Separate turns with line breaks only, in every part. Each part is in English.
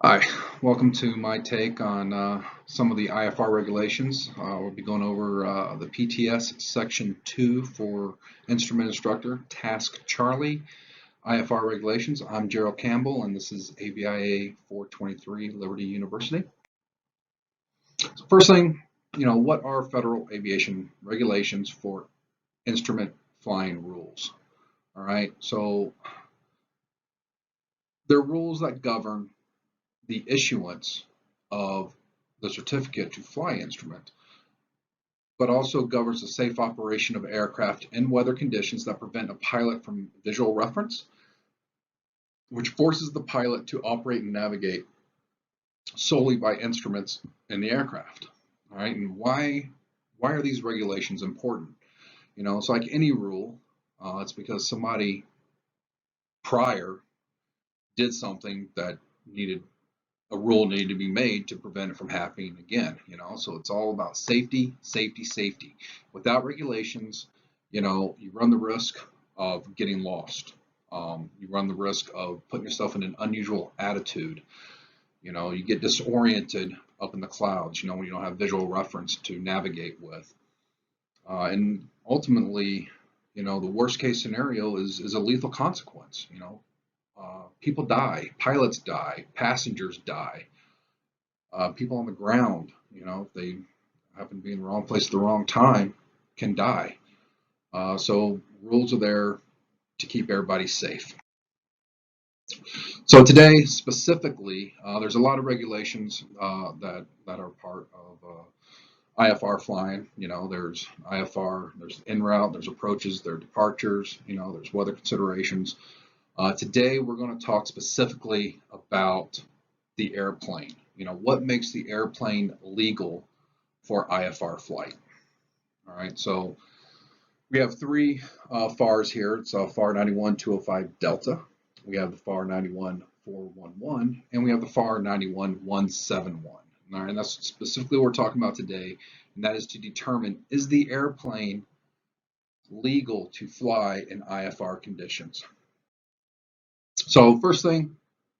Hi, welcome to my take on some of the IFR regulations. We'll be going over the PTS Section 2 for Instrument Instructor, Task Charlie, IFR regulations. I'm Gerald Campbell, and this is AVIA 423 Liberty University. So first thing, what are federal aviation regulations for instrument flying rules? All right, so there are rules that govern the issuance of the certificate to fly instrument, but also governs the safe operation of aircraft in weather conditions that prevent a pilot from visual reference, which forces the pilot to operate and navigate solely by instruments in the aircraft. All right, and why are these regulations important? It's like any rule. It's because somebody prior did something that needed a rule needed to be made to prevent it from happening again. So it's all about safety, safety, safety. Without regulations, you run the risk of getting lost. You run the risk of putting yourself in an unusual attitude. You get disoriented up in the clouds, when you don't have visual reference to navigate with. And ultimately, the worst case scenario is a lethal consequence. People die, pilots die, passengers die, people on the ground, if they happen to be in the wrong place at the wrong time, can die. So rules are there to keep everybody safe. So today, specifically, there's a lot of regulations that are part of IFR flying. There's IFR, there's en route, there's approaches, there are departures, there's weather considerations. Today, we're going to talk specifically about the airplane. What makes the airplane legal for IFR flight? All right, so we have three FARs here. It's FAR 91-205 Delta. We have the FAR 91-411, and we have the FAR 91-171. All right, and that's specifically what we're talking about today, and that is to determine, is the airplane legal to fly in IFR conditions? So first thing,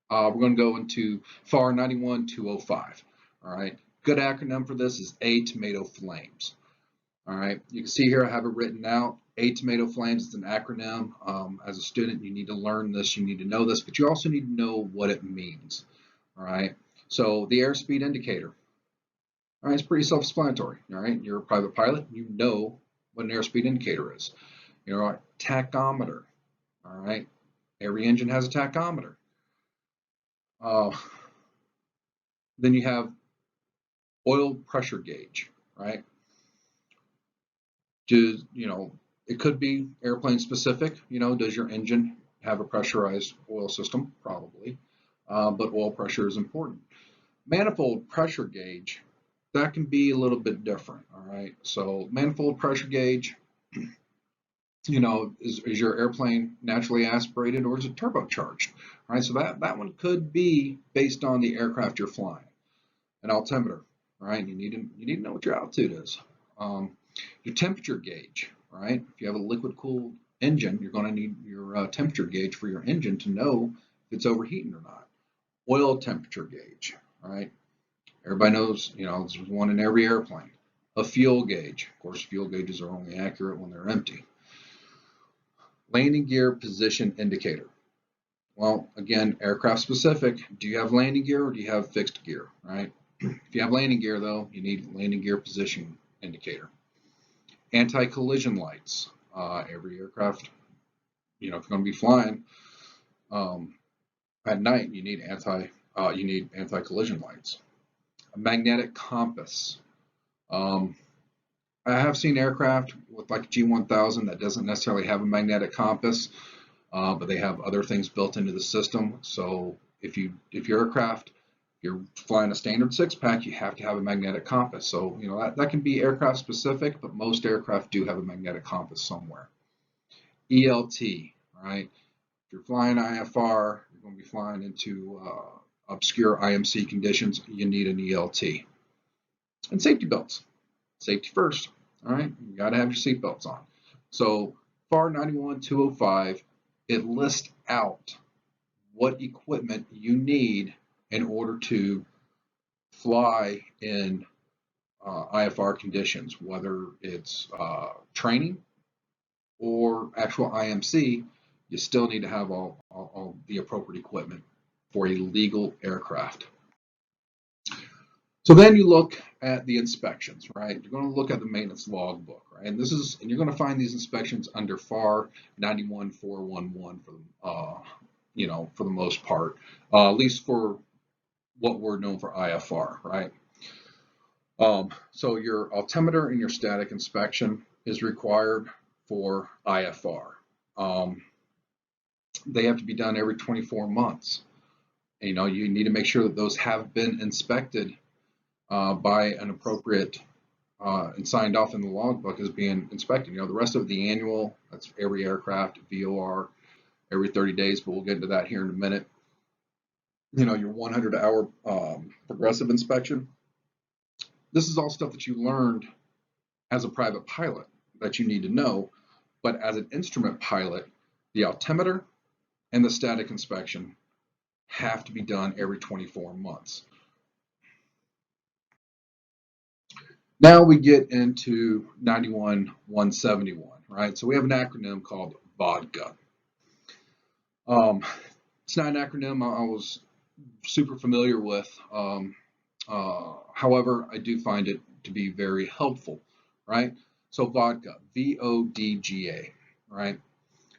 we're going to go into FAR 91-205. All right, good acronym for this is A Tomato Flames. All right, you can see here I have it written out. A Tomato Flames is an acronym. As a student, you need to learn this, you need to know this, but you also need to know what it means. All right, so the airspeed indicator. All right, it's pretty self-explanatory. All right, you're a private pilot, you know what an airspeed indicator is. Tachometer. All right, every engine has a tachometer. Then you have oil pressure gauge, right? It could be airplane specific. Does your engine have a pressurized oil system? Probably, but oil pressure is important. Manifold pressure gauge, that can be a little bit different. All right, so manifold pressure gauge, is your airplane naturally aspirated or is it turbocharged? All right, so that one could be based on the aircraft you're flying. An altimeter, all right, you need to know what your altitude is. Your temperature gauge, right? If you have a liquid-cooled engine, you're going to need your temperature gauge for your engine to know if it's overheating or not. Oil temperature gauge, right? Everybody knows, there's one in every airplane. A fuel gauge. Of course, fuel gauges are only accurate when they're empty. Landing gear position indicator. Well, again, aircraft specific. Do you have landing gear or do you have fixed gear, right? If you have landing gear, though, you need landing gear position indicator. Anti-collision lights. Every aircraft, if you're going to be flying at night, you need anti-collision lights. A magnetic compass. I have seen aircraft with like G1000 that doesn't necessarily have a magnetic compass, but they have other things built into the system. So if your aircraft, you're flying a standard six-pack, you have to have a magnetic compass. So that can be aircraft specific, but most aircraft do have a magnetic compass somewhere. ELT, right? If you're flying IFR, you're going to be flying into obscure IMC conditions, you need an ELT. And safety belts. Safety first, all right? You got to have your seat belts on. So FAR 91-205, it lists out what equipment you need in order to fly in IFR conditions, whether it's training or actual IMC. You still need to have all the appropriate equipment for a legal aircraft. So then you look at the inspections, right? You're going to look at the maintenance logbook, right? And you're going to find these inspections under FAR 91411 for for the most part, at least for what we're known for IFR, right? So your altimeter and your static inspection is required for IFR. They have to be done every 24 months. You need to make sure that those have been inspected by an appropriate and signed off in the logbook as being inspected. The rest of the annual, that's every aircraft, VOR, every 30 days, but we'll get into that here in a minute. Your 100-hour progressive inspection. This is all stuff that you learned as a private pilot that you need to know, but as an instrument pilot, the altimeter and the static inspection have to be done every 24 months. Now we get into 91171, right? So we have an acronym called VODCA. It's not an acronym I was super familiar with. However, I do find it to be very helpful, right? So VODCA, VODGA, right?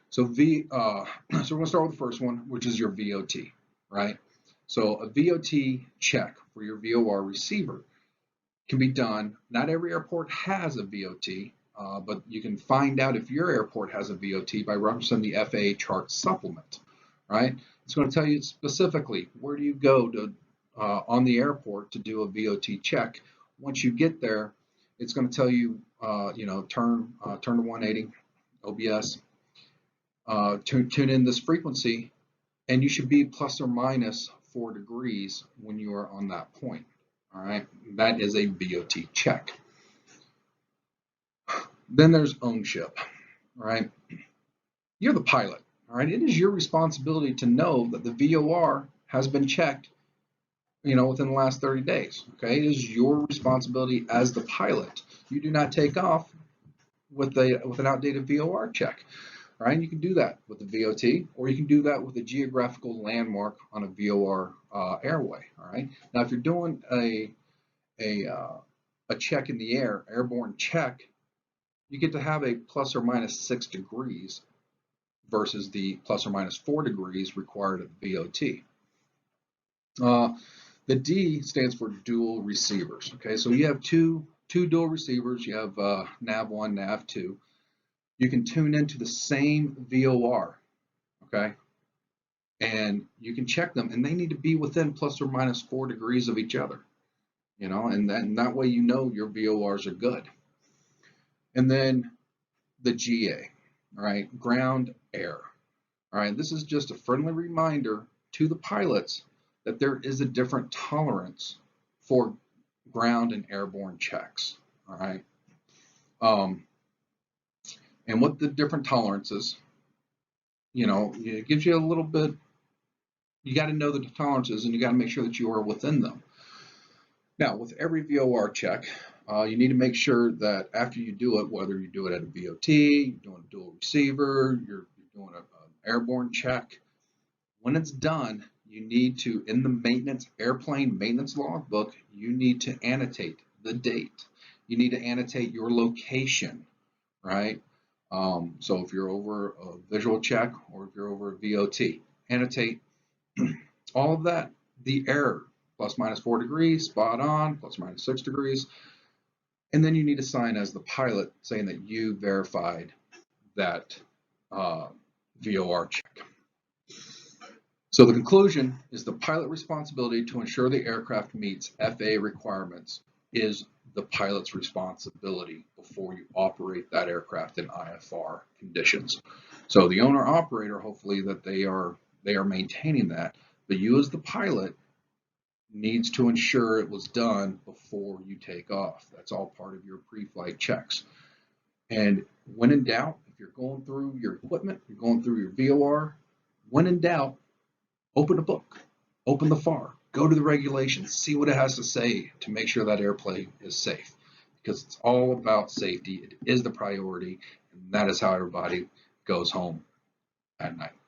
So so we're going to start with the first one, which is your VOT, right? So a VOT check for your VOR receiver can be done. Not every airport has a VOT, but you can find out if your airport has a VOT by referencing the FAA chart supplement, right? It's going to tell you specifically where do you go to on the airport to do a VOT check. Once you get there, it's going to tell you, turn to 180 OBS, tune in this frequency, and you should be plus or minus 4 degrees when you are on that point. All right, that is a VOT check. Then there's ownership, right? You're the pilot, all right? It is your responsibility to know that the VOR has been checked, within the last 30 days, okay? It is your responsibility as the pilot. You do not take off with an outdated VOR check, right? You can do that with the VOT, or you can do that with a geographical landmark on a VOR airway, all right? Now, if you're doing a check in the air, airborne check, you get to have a plus or minus 6 degrees versus the plus or minus 4 degrees required at the VOT. The D stands for dual receivers. Okay, so you have two dual receivers. You have nav1, nav2. You can tune into the same VOR. Okay, and you can check them, and they need to be within plus or minus 4 degrees of each other. And that way your VORs are good. And then the GA, all right, ground air. All right, this is just a friendly reminder to the pilots that there is a different tolerance for ground and airborne checks. All right, and what the different tolerances, it gives you a little bit. You got to know the tolerances, and you got to make sure that you are within them. Now, with every VOR check, you need to make sure that after you do it, whether you do it at a VOT, you're doing a dual receiver, you're doing an airborne check, when it's done, you need to, in the airplane maintenance logbook, you need to annotate the date. You need to annotate your location, right? So if you're over a visual check or if you're over a VOT, annotate all of that, the error, plus minus 4 degrees, spot on, plus minus 6 degrees. And then you need to sign as the pilot saying that you verified that VOR check. So the conclusion is the pilot responsibility to ensure the aircraft meets FAA requirements is the pilot's responsibility before you operate that aircraft in IFR conditions. So the owner operator, hopefully that they are maintaining that, but you as the pilot needs to ensure it was done before you take off. That's all part of your pre-flight checks. And when in doubt, if you're going through your equipment, you're going through your VOR, when in doubt, open a book, open the FAR, Go to the regulations, see what it has to say to make sure that airplane is safe, because it's all about safety. It is the priority, and that is how everybody goes home at night.